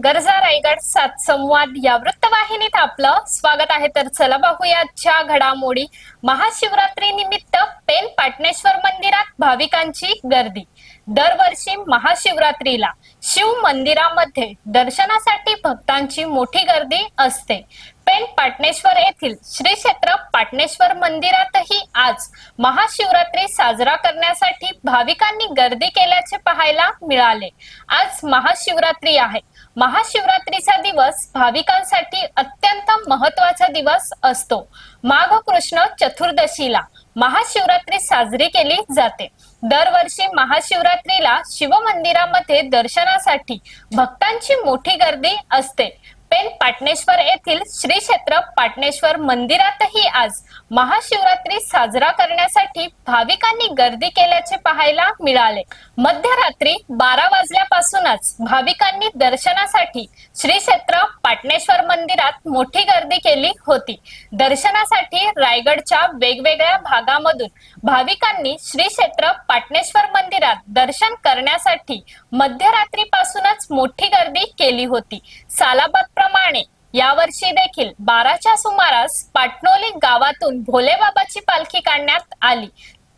गरजा रायगड सात संवाद या वृत्तवाहिनीत आपलं स्वागत आहे। तर चला पाहूया आजच्या घडामोडी। महाशिवरात्री निमित्त पेन पाटणेश्वर मंदिरात भाविकांची गर्दी। दरवर्षी महाशिवरात्रीला शिव मंदिरामध्ये दर्शनासाठी भक्तांची मोठी गर्दी असते। पेन पाटणेश्वर येथील श्री क्षेत्र पाटणेश्वर मंदिरातही आज महाशिवरात्री साजरा करण्यासाठी भाविकांनी गर्दी केल्याचे पाहायला मिळाले। आज महाशिवरात्री आहे। महाशिवरात्रीचा दिवस भाविकांसाठी अत्यंत महत्त्वाचा दिवस असतो। माघ कृष्ण चतुर्दशीला महाशिवरात्री साजरी केली जाते। दरवर्षी महाशिवरात्रीला शिव मंदिरामध्ये दर्शनासाठी भक्तांची मोठी गर्दी असते। पेन पाटणेश्वर येथील श्री क्षेत्र पाटणेश्वर मंदिरातही आज महाशिवरात्री साजरा करण्यासाठी भाविकांनी गर्दी केल्याचे पाहायला मिळाले। मध्यरात्री 12 वाजल्यापासूनच भाविकांनी दर्शनासाठी श्री क्षेत्र पाटणेश्वर मंदिरात मोठी गर्दी केली होती। दर्शनासाठी रायगडच्या वेगवेगळ्या भागामधून भाविकांनी श्री क्षेत्र पाटणेश्वर मंदिरात दर्शन करण्यासाठी मध्यरात्रीपासूनच मोठी गर्दी केली होती। सालाबाद प्रमाणे यावर्षी देखील 12च्या सुमारास पाटणोली गावातून भोलेबाबाची पालखी काढण्यात आली।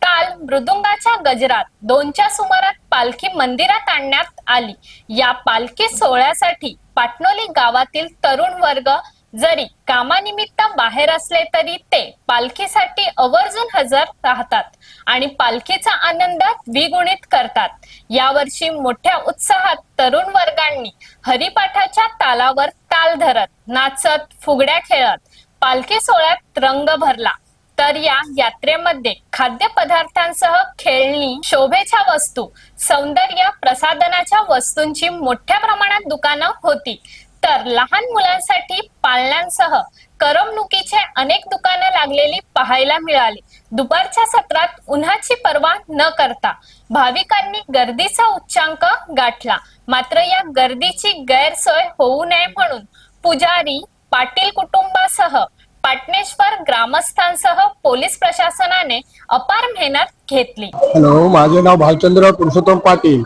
ताल मृदुंगाच्या गजरात 2च्या सुमारात पालखी मंदिरात आणण्यात आली। या पालखी सोहळ्यासाठी पाटणोली गावातील तरुण वर्ग जरी कामानिमित्त बाहेर असले तरी ते पालखीसाठी आवर्जून हजर राहतात आणि पालखीचा आनंद द्विगुणित करतात। यावर्षी मोठ्या उत्साहात तरुण वर्गांनी हरिपाठाच्या तालावर ताल धरत, नाचत, फुगड्या खेळत पालखी सोहळ्यात रंग भरला। तर या यात्रेमध्ये खाद्यपदार्थांसह खेळणी, शोभेच्या वस्तू, सौंदर्य प्रसाधनाच्या वस्तूंची मोठ्या प्रमाणात दुकानं होती। तर लहान मुलांसाठी पाळण्यांसह करमणुकीचे अनेक दुकानं लागलेली पाहायला मिळाली। दुपारच्या सत्रात उन्हाची पर्वा न करता भाविकांनी गर्दीचा उच्चांक गाठला। मात्र या गर्दीची गैरसोय होऊ नये म्हणून पुजारी, पाटील कुटुंबासह पाटणेश्वर ग्रामस्थांसह पोलीस प्रशासनाने अपार मेहनत घेतली। हॅलो, माझे नाव भालचंद्र पुरुषोत्तम पाटील।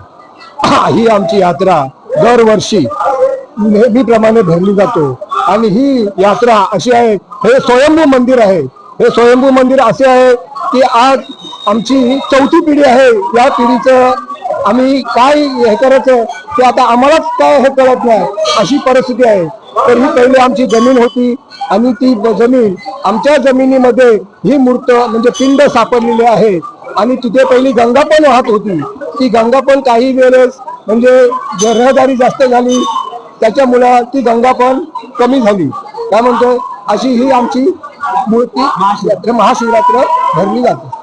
ही आमची यात्रा दरवर्षी नेहमीप्रमाणे भरली जातो आणि ही यात्रा अशी आहे, हे स्वयंभू मंदिर आहे। हे स्वयंभू मंदिर असे आहे की आज आमची 4थी पिढी आहे। या पिढीचं आम्ही काय हे करायचं ते आता आम्हालाच काय हे कळत नाही, अशी परिस्थिती आहे। तर ही पहिली आमची जमीन होती आणि ती जमीन, आमच्या जमिनीमध्ये ही मूर्त म्हणजे पिंड सापडलेली आहे आणि तिथे पहिली गंगा पण वाहत होती। ती गंगा पण काही वेळेस म्हणजे रहदारी जास्त झाली त्याच्यामुळे ती गंगा पण कमी झाली। काय म्हणतो, अशी ही आमची मूर्ती महाशिवरात्र भरली जाते।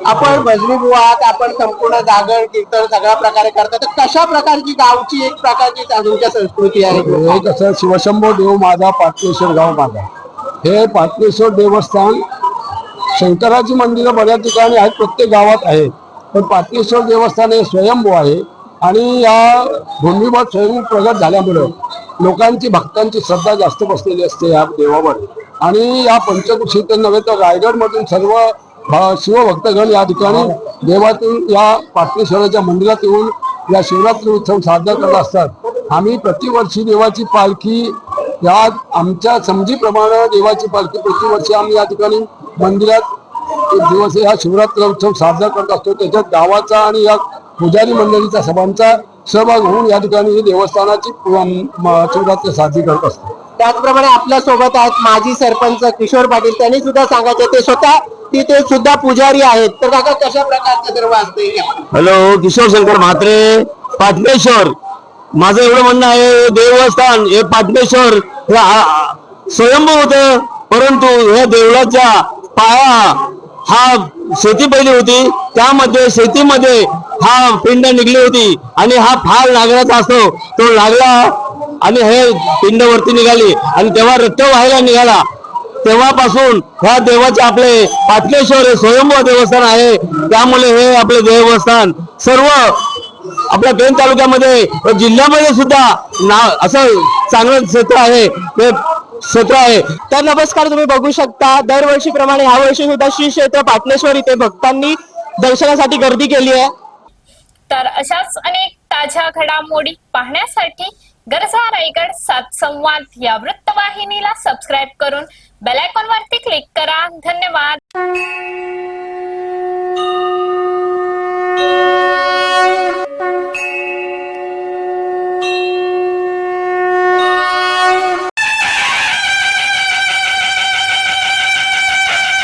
आपण भजनी बुवात, आपण संपूर्ण जागर कीर्तन सगळ्या प्रकारे करतात, तर कशा प्रकारची गावची एक प्रकारची तुमच्या संस्कृती आहे? हे कसं, शिवशंभो देव माझा, पाटणेश्वर गाव माझा। हे पाटणेश्वर देवस्थान शंकराची मंदिरं बऱ्याच ठिकाणी आहेत, प्रत्येक गावात आहेत, पण पाटणेश्वर देवस्थान हे स्वयंभू आहे आणि या भूमीवर स्वयं प्रगट झाल्यामुळे लोकांची, भक्तांची श्रद्धा जास्त बसलेली असते या देवावर। आणि या पंचक्रोशीत नव्हे तर रायगडमधून सर्व शिवभक्तगण या ठिकाणी देवातून या पाटणेश्वराच्या मंदिरात येऊन या शिवरात्री उत्सव साजरा करत असतात। आम्ही प्रतिवर्षी देवाची पालखी या आमच्या समजीप्रमाणे देवाची पालखी प्रतिवर्षी आम्ही या ठिकाणी मंदिरात एक दिवस हा शिवरात्र उत्सव साजरा करत असतो। त्याच्यात गावाचा आणि या पुजारी मंडळीचा सभांचा सहभाग होऊन या ठिकाणी ही देवस्थानाची शिवरात्र साजरी करत असतो। त्याचप्रमाणे आपल्या सोबत आहेत माजी सरपंच किशोर पाटील, त्यांनी सुद्धा सांगायचे, ते स्वतः तिथे सुद्धा पुजारी आहेत। तर काका, कशा प्रकारचं सर्व असते? हॅलो, किशोर शंकर म्हात्रे, पाटणेश्वर। माझं एवढं म्हणणं आहे, देवस्थान हे पाटणेश्वर हे स्वयंभू होतं, परंतु या देवळाच्या पाया हा शेती पहिली होती, त्यामध्ये शेतीमध्ये हा पिंड निघली होती आणि हा फाळ नागराचा असतो, तो लागला आणि हे पिंड वरती निघाली आणि तेव्हा रक्त व्हायला निघाला। तेव्हापासून ह्या देवाचे आपले पाटणेश्वर हे स्वयंभू देवस्थान आहे। त्यामुळे हे आपले देवस्थान सर्व आपल्या पेन तालुक्यामध्ये, जिल्ह्यामध्ये सुद्धा असं चांगलं क्षेत्र आहे, ते क्षेत्र आहे। तर नमस्कार, तुम्ही बघू शकता दरवर्षी प्रमाणे यावर्षी सुद्धा श्री क्षेत्र पाटणेश्वर इथे भक्तांनी दर्शनासाठी गर्दी केली आहे। तर अशाच अनेक ताज्या घडामोडी पाहण्यासाठी गरजा रायगड सात संवाद या वृत्तवाहिनीला सबस्क्राईब करून बेल आयकॉन वरती क्लिक करा. धन्यवाद.